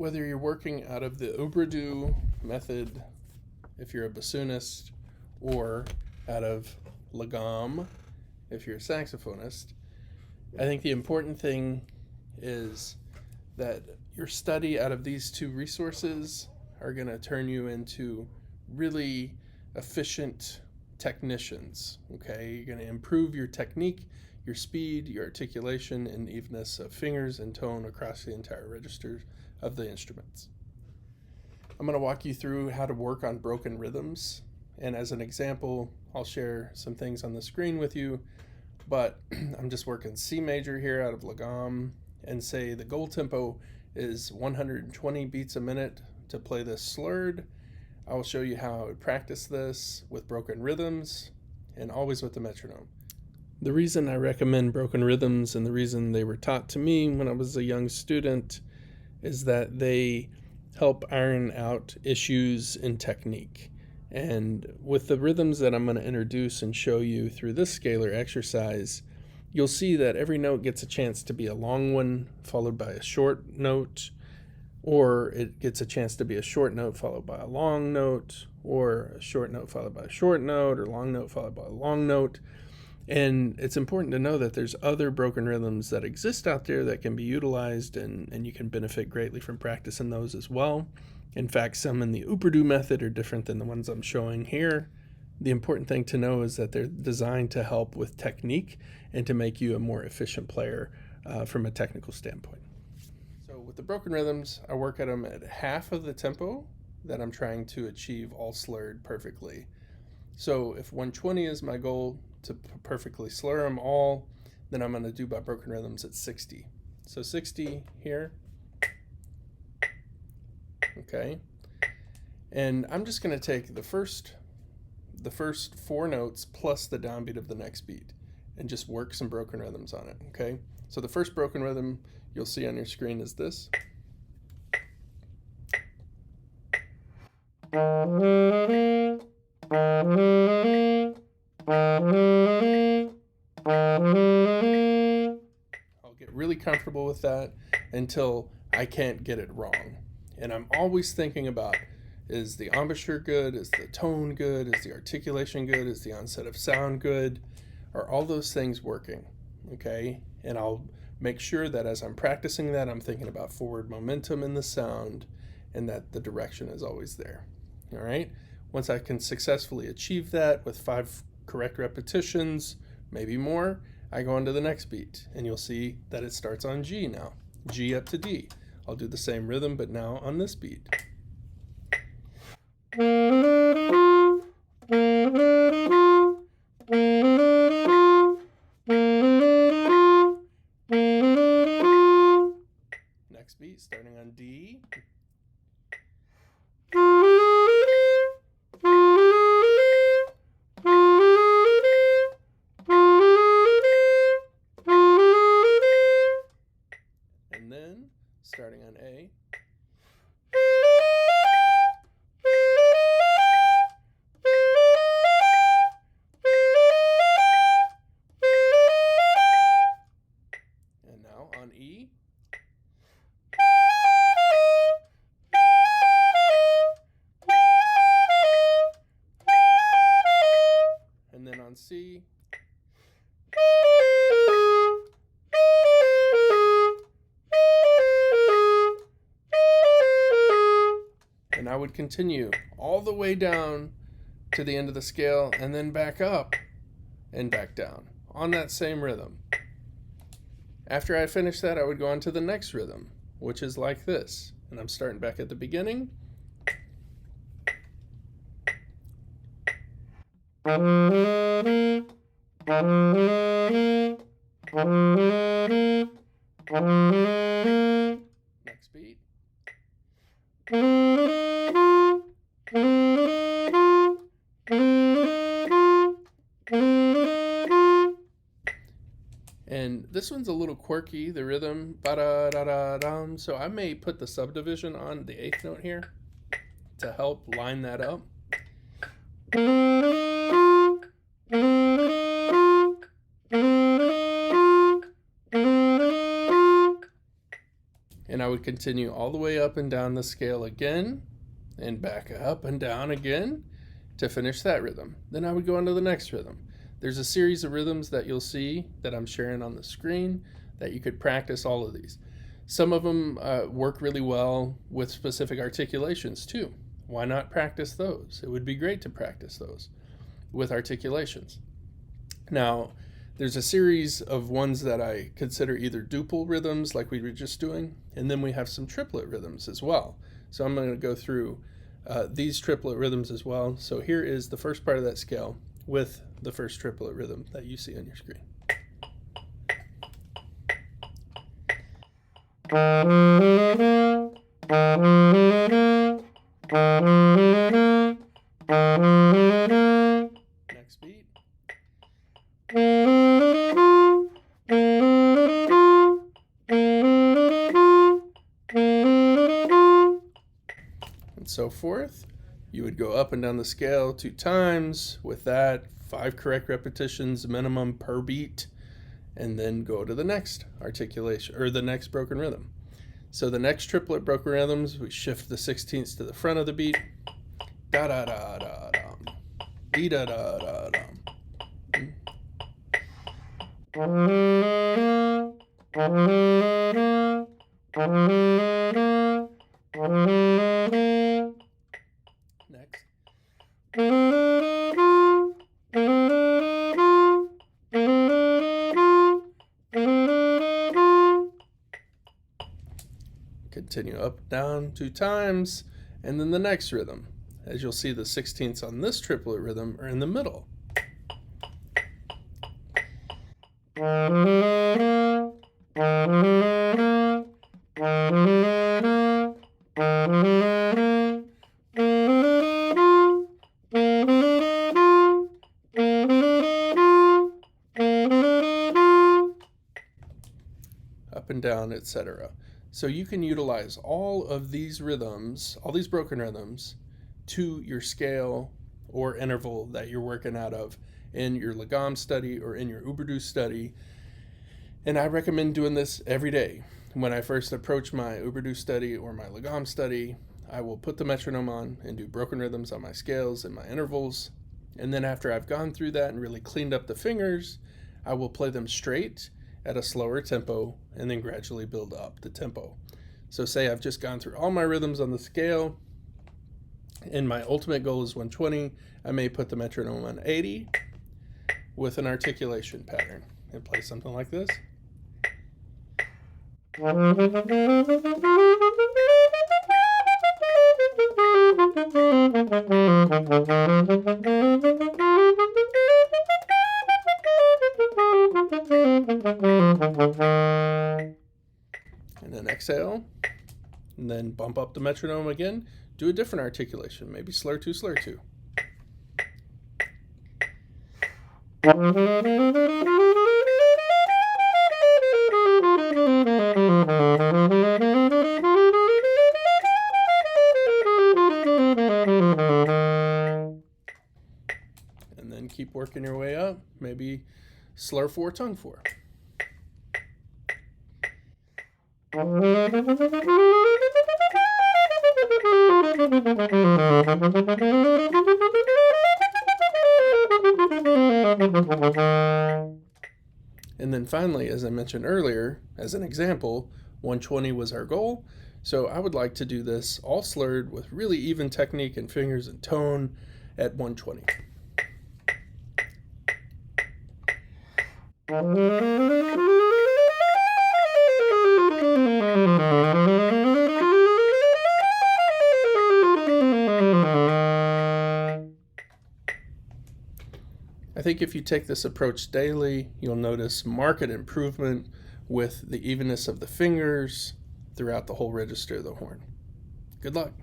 whether you're working out of the Obradu method, if you're a bassoonist, or out of Lagom, if you're a saxophonist, I think the important thing is that your study out of these two resources are going to turn you into really efficient technicians. Okay, you're going to improve your technique, your speed, your articulation, and evenness of fingers and tone across the entire register of the instruments. I'm going to walk you through how to work on broken rhythms, and as an example, I'll share some things on the screen with you, but I'm just working C major here out of Lagom, and say the goal tempo is 120 beats a minute to play this slurred. I will show you how I would practice this with broken rhythms and always with the metronome. The reason I recommend broken rhythms and the reason they were taught to me when I was a young student is that they help iron out issues in technique. And with the rhythms that I'm going to introduce and show you through this scalar exercise, you'll see that every note gets a chance to be a long one followed by a short note, or it gets a chance to be a short note followed by a long note, or a short note followed by a short note, or long note followed by a long note. And it's important to know that there's other broken rhythms that exist out there that can be utilized, and you can benefit greatly from practicing those as well. In fact, some in the Obradu method are different than the ones I'm showing here. The important thing to know is that they're designed to help with technique and to make you a more efficient player from a technical standpoint. So with the broken rhythms, I work at them at half of the tempo that I'm trying to achieve all slurred perfectly. So if 120 is my goal to perfectly slur them all, then I'm going to do my broken rhythms at 60. So 60 here. Okay. And I'm just going to take the first four notes plus the downbeat of the next beat and just work some broken rhythms on it. Okay. So the first broken rhythm you'll see on your screen is this. I'll get really comfortable with that until I can't get it wrong. And I'm always thinking about, is the embouchure good? Is the tone good? Is the articulation good? Is the onset of sound good? Are all those things working? Okay. And I'll make sure that as I'm practicing that, I'm thinking about forward momentum in the sound and that the direction is always there. All right. Once I can successfully achieve that with 5 correct repetitions, maybe more, I go on to the next beat, and you'll see that it starts on G now. G up to D. I'll do the same rhythm, but now on this beat. Next beat, starting on D. And then, starting on A. And now on E. And then on C. And I would continue all the way down to the end of the scale and then back up and back down on that same rhythm. After I finished that, I would go on to the next rhythm, which is like this. And I'm starting back at the beginning. Next beat. And this one's a little quirky, the rhythm, ba-da-da-da-dum, so I may put the subdivision on the 8th note here to help line that up. And and I would continue all the way up and down the scale again, and back up and down again to finish that rhythm. Then I would go on to the next rhythm. There's a series of rhythms that you'll see that I'm sharing on the screen that you could practice all of these. Some of them work really well with specific articulations too. Why not practice those? It would be great to practice those with articulations. Now, there's a series of ones that I consider either duple rhythms like we were just doing, and then we have some triplet rhythms as well. So I'm going to go through these triplet rhythms as well. So here is the first part of that scale with the first triplet rhythm that you see on your screen. Next beat. And so forth. You would go up and down the scale 2 times with that, 5 correct repetitions minimum per beat, and then go to the next articulation or the next broken rhythm. So the next triplet broken rhythms, we shift the 16ths to the front of the beat. Da da da da dum. Dee da da da dum. Next. Continue up, down 2 times, and then the next rhythm. As you'll see, the 16ths on this triplet rhythm are in the middle. Up and down, etc. So you can utilize all of these rhythms, all these broken rhythms, to your scale or interval that you're working out of in your Lagom study or in your Uberdu study. And I recommend doing this every day. When I first approach my Uberdu study or my Lagom study, I will put the metronome on and do broken rhythms on my scales and my intervals. And then after I've gone through that and really cleaned up the fingers, I will play them straight at a slower tempo and then gradually build up the tempo. So say I've just gone through all my rhythms on the scale and my ultimate goal is 120. I may put the metronome on 80 with an articulation pattern and play something like this. And then exhale, and then bump up the metronome again. Do a different articulation, maybe slur 2, slur 2. And then keep working your way up, maybe slur 4, tongue 4. And then finally, as I mentioned earlier, as an example, 120 was our goal. So I would like to do this all slurred with really even technique and fingers and tone at 120. I think if you take this approach daily, you'll notice marked improvement with the evenness of the fingers throughout the whole register of the horn. Good luck.